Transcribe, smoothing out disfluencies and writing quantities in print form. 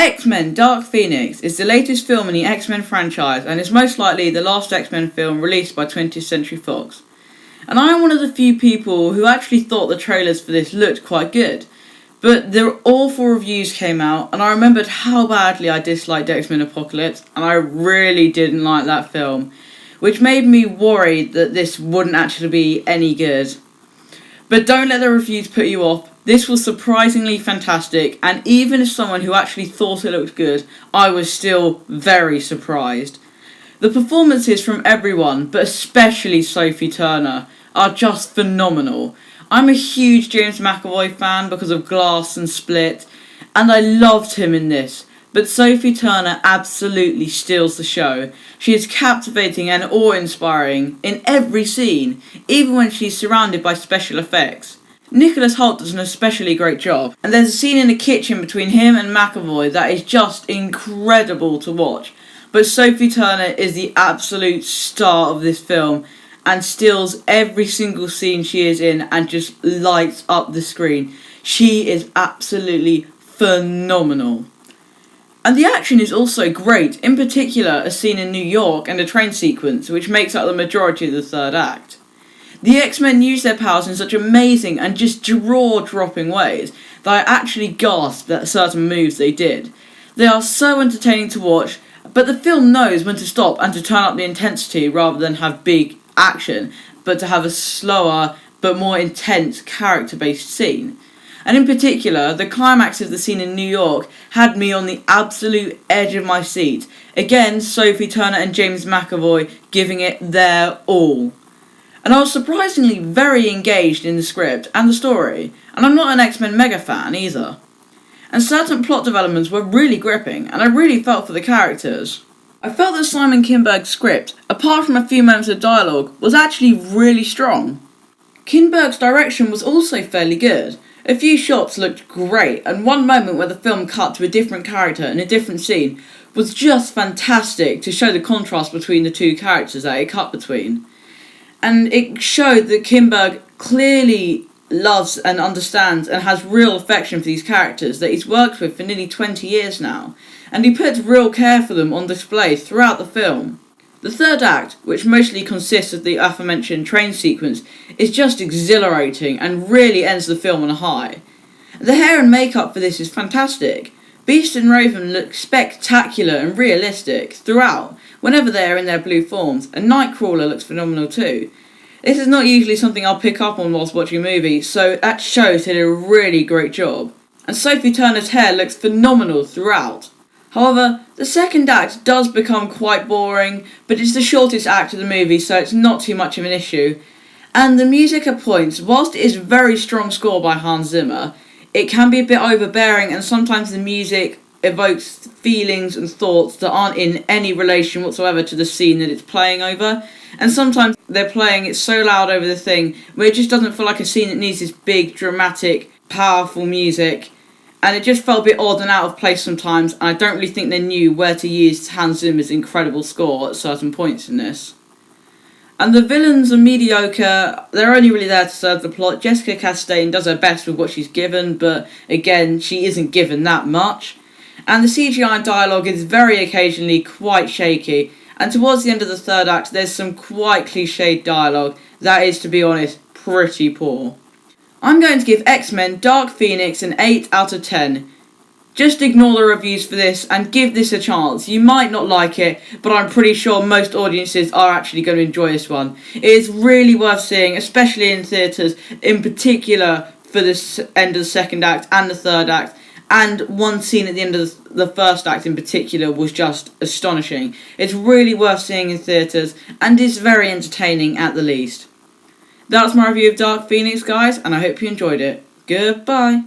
X-Men Dark Phoenix is the latest film in the X-Men franchise and is most likely the last X-Men film released by 20th Century Fox. And I am one of the few people who actually thought the trailers for this looked quite good. But the awful reviews came out and I remembered how badly I disliked X-Men Apocalypse and I really didn't like that film, which made me worried that this wouldn't actually be any good. But don't let the reviews put you off. This was surprisingly fantastic, and even as someone who actually thought it looked good, I was still very surprised. The performances from everyone, but especially Sophie Turner, are just phenomenal. I'm a huge James McAvoy fan because of Glass and Split, and I loved him in this. But Sophie Turner absolutely steals the show. She is captivating and awe-inspiring in every scene, even when she's surrounded by special effects. Nicholas Hoult does an especially great job, and there's a scene in the kitchen between him and McAvoy that is just incredible to watch. But Sophie Turner is the absolute star of this film and steals every single scene she is in and just lights up the screen. She is absolutely phenomenal. And the action is also great, in particular a scene in New York and a train sequence, which makes up the majority of the third act. The X-Men use their powers in such amazing and just jaw-dropping ways that I actually gasped at certain moves they did. They are so entertaining to watch, but the film knows when to stop and to turn up the intensity rather than have big action, but to have a slower but more intense character-based scene. And in particular, the climax of the scene in New York had me on the absolute edge of my seat. Again, Sophie Turner and James McAvoy giving it their all. And I was surprisingly very engaged in the script and the story, and I'm not an X-Men mega fan either. And certain plot developments were really gripping, and I really felt for the characters. I felt that Simon Kinberg's script, apart from a few moments of dialogue, was actually really strong. Kinberg's direction was also fairly good. A few shots looked great, and one moment where the film cut to a different character in a different scene was just fantastic to show the contrast between the two characters that it cut between. And it showed that Kinberg clearly loves and understands and has real affection for these characters that he's worked with for nearly 20 years now, and he puts real care for them on display throughout the film. The third act, which mostly consists of the aforementioned train sequence, is just exhilarating and really ends the film on a high. The hair and makeup for this is fantastic. Beast and Raven look spectacular and realistic throughout, whenever they are in their blue forms, and Nightcrawler looks phenomenal too. This is not usually something I'll pick up on whilst watching a movie, so that shows they did a really great job. And Sophie Turner's hair looks phenomenal throughout. However, the second act does become quite boring, but it's the shortest act of the movie, so it's not too much of an issue. And the music at points, whilst it is a very strong score by Hans Zimmer, it can be a bit overbearing, and sometimes the music evokes feelings and thoughts that aren't in any relation whatsoever to the scene that it's playing over. And sometimes they're playing it so loud over the thing where it just doesn't feel like a scene that needs this big, dramatic, powerful music. And it just felt a bit odd and out of place sometimes, and I don't really think they knew where to use Hans Zimmer's incredible score at certain points in this. And the villains are mediocre, they're only really there to serve the plot. Jessica Chastain does her best with what she's given, but again, she isn't given that much. And the CGI dialogue is very occasionally quite shaky, and towards the end of the third act, there's some quite cliched dialogue that is, to be honest, pretty poor. I'm going to give X-Men Dark Phoenix an 8 out of 10. Just ignore the reviews for this and give this a chance. You might not like it, but I'm pretty sure most audiences are actually going to enjoy this one. It is really worth seeing, especially in theatres, in particular for the end of the second act and the third act. And one scene at the end of the first act in particular was just astonishing. It's really worth seeing in theatres and is very entertaining at the least. That's my review of Dark Phoenix, guys, and I hope you enjoyed it. Goodbye.